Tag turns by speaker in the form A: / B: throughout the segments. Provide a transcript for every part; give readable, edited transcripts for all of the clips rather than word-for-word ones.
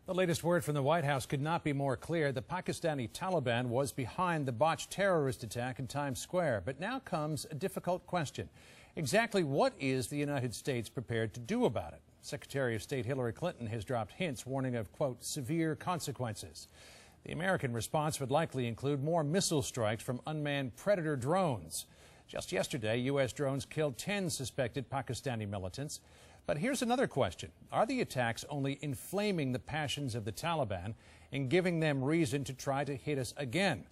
A: The latest word from the White House could not be more clear. The Pakistani Taliban was behind the botched terrorist attack in Times Square. But now comes a difficult question. Exactly what is the United States prepared to do about it? Secretary of State Hillary Clinton has dropped hints warning of, quote, severe consequences. The American response would likely include more missile strikes from unmanned predator drones. Just yesterday, U.S. drones killed 10 suspected Pakistani militants. But here's another question. Are the attacks only inflaming the passions of the Taliban and giving them reason to try to hit us again?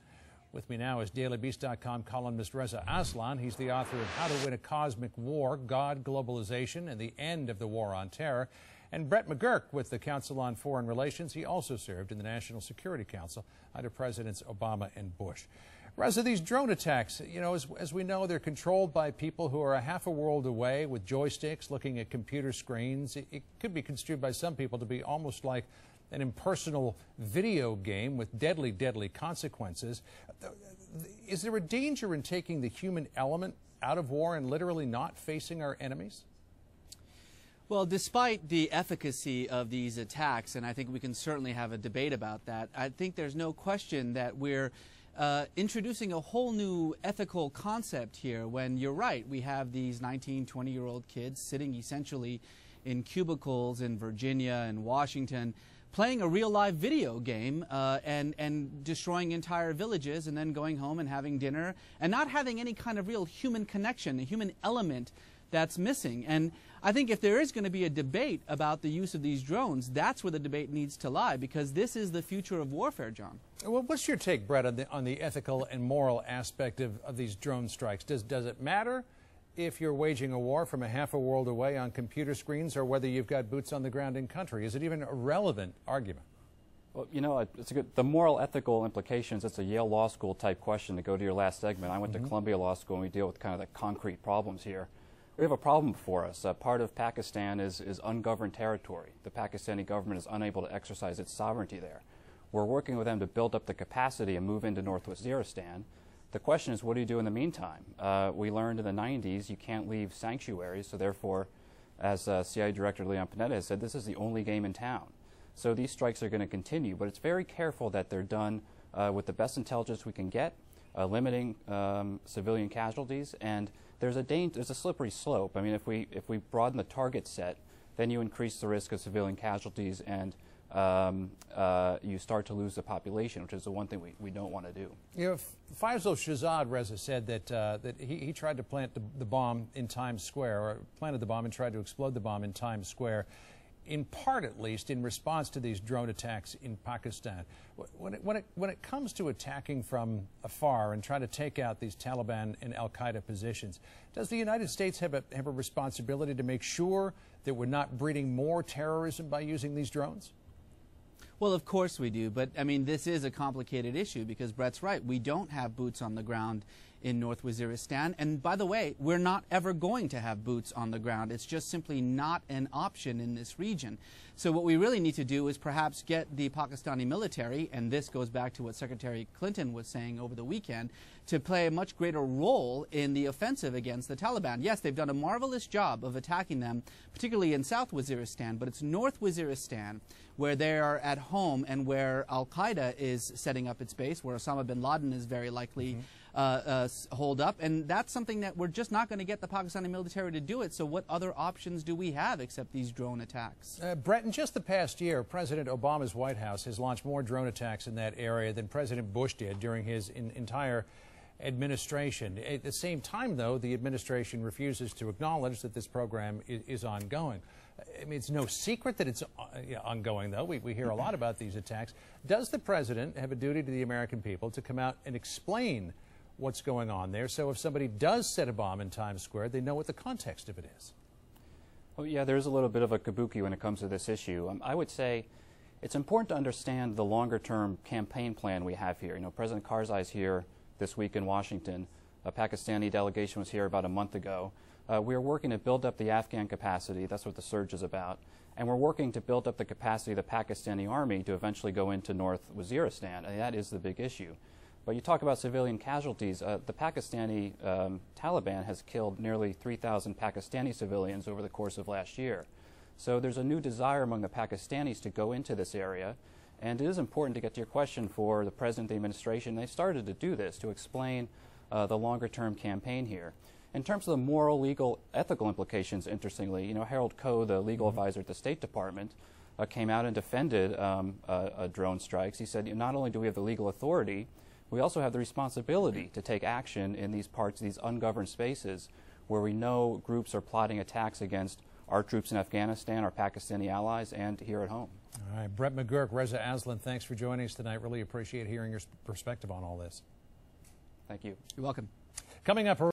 A: With me now is DailyBeast.com columnist Reza Aslan. He's the author of How to Win a Cosmic War, God, Globalization, and the End of the War on Terror. And Brett McGurk with the Council on Foreign Relations. He also served in the National Security Council under Presidents Obama and Bush. Reza, these drone attacks, as we know, they're controlled by people who are a half a world away with joysticks looking at computer screens. It could be construed by some people to be almost like an impersonal video game with deadly, deadly consequences. Is there a danger in taking the human element out of war and literally not facing our enemies?
B: Well, despite the efficacy of these attacks, and I think we can certainly have a debate about that, I think there's no question that we're introducing a whole new ethical concept here when you're right. We have these 19, 20-year-old kids sitting essentially in cubicles in Virginia and Washington playing a real-life video game and destroying entire villages and then going home and having dinner and not having any kind of real human connection, a human element that's missing. And I think if there is going to be a debate about the use of these drones, that's where the debate needs to lie, because this is the future of warfare, John. Well,
A: what's your take, Brett, on the ethical and moral aspect of these drone strikes? Does it matter if you're waging a war from a half a world away on computer screens or whether you've got boots on the ground in country? Is it even a relevant argument?
C: Well, the moral, ethical implications, it's a Yale Law School type question to go to your last segment. I went to Columbia Law School and we deal with kind of the concrete problems here. We have a problem before us. Part of Pakistan is ungoverned territory. The Pakistani government is unable to exercise its sovereignty there. We're working with them to build up the capacity and move into North Waziristan. The question is, what do you do in the meantime? We learned in the 90s you can't leave sanctuaries, so therefore, as CIA Director Leon Panetta has said, this is the only game in town. So these strikes are going to continue, but it's very careful that they're done with the best intelligence we can get, limiting civilian casualties, and there's a slippery slope. I mean, if we broaden the target set, then you increase the risk of civilian casualties and you start to lose the population, which is the one thing we don't want to do.
A: Faisal Shahzad, Reza, said that he tried to plant the bomb in Times Square, or planted the bomb and tried to explode the bomb in Times Square, in part at least in response to these drone attacks in Pakistan. When it comes to attacking from afar and trying to take out these Taliban and al-Qaeda positions, does the United States have a responsibility to make sure that we're not breeding more terrorism by using these drones?
B: Well, of course we do, but I mean, this is a complicated issue because Brett's right. We don't have boots on the ground in North Waziristan, and by the way, we're not ever going to have boots on the ground. It's just simply not an option in this region. So what we really need to do is perhaps get the Pakistani military, and this goes back to what Secretary Clinton was saying over the weekend, to play a much greater role in the offensive against the Taliban. Yes, they've done a marvelous job of attacking them, particularly in South Waziristan, but it's North Waziristan where they are at home and where al-Qaeda is setting up its base, where Osama bin Laden is very likely hold up, and that's something that we're just not going to get the Pakistani military to do it. So what other options do we have except these drone attacks?
A: Brett, in just the past year, President Obama's White House has launched more drone attacks in that area than President Bush did during his entire administration. At the same time, though, the administration refuses to acknowledge that this program is ongoing. I mean, it's no secret that it's ongoing, though. We hear a lot about these attacks. Does the president have a duty to the American people to come out and explain what's going on there, so if somebody does set a bomb in Times Square, they know what the context of it is?
C: Well, yeah, there's a little bit of a kabuki when it comes to this issue. I would say it's important to understand the longer-term campaign plan we have here. President Karzai's here this week in Washington. A Pakistani delegation was here about a month ago. We are working to build up the Afghan capacity. That's what the surge is about. And we're working to build up the capacity of the Pakistani army to eventually go into North Waziristan. And that is the big issue. But you talk about civilian casualties. The Pakistani Taliban has killed nearly 3,000 Pakistani civilians over the course of last year. So there's a new desire among the Pakistanis to go into this area. And it is important to get to your question for the President, the administration. They started to do this to explain the longer-term campaign here. In terms of the moral, legal, ethical implications, interestingly, Harold Koh, the legal advisor at the State Department, came out and defended drone strikes. He said, not only do we have the legal authority, we also have the responsibility to take action in these parts, these ungoverned spaces, where we know groups are plotting attacks against our troops in Afghanistan, our Pakistani allies, and here at home.
A: All right, Brett McGurk, Reza Aslan, thanks for joining us tonight. Really appreciate hearing your perspective on all this.
C: Thank you.
B: You're welcome.
A: Coming up.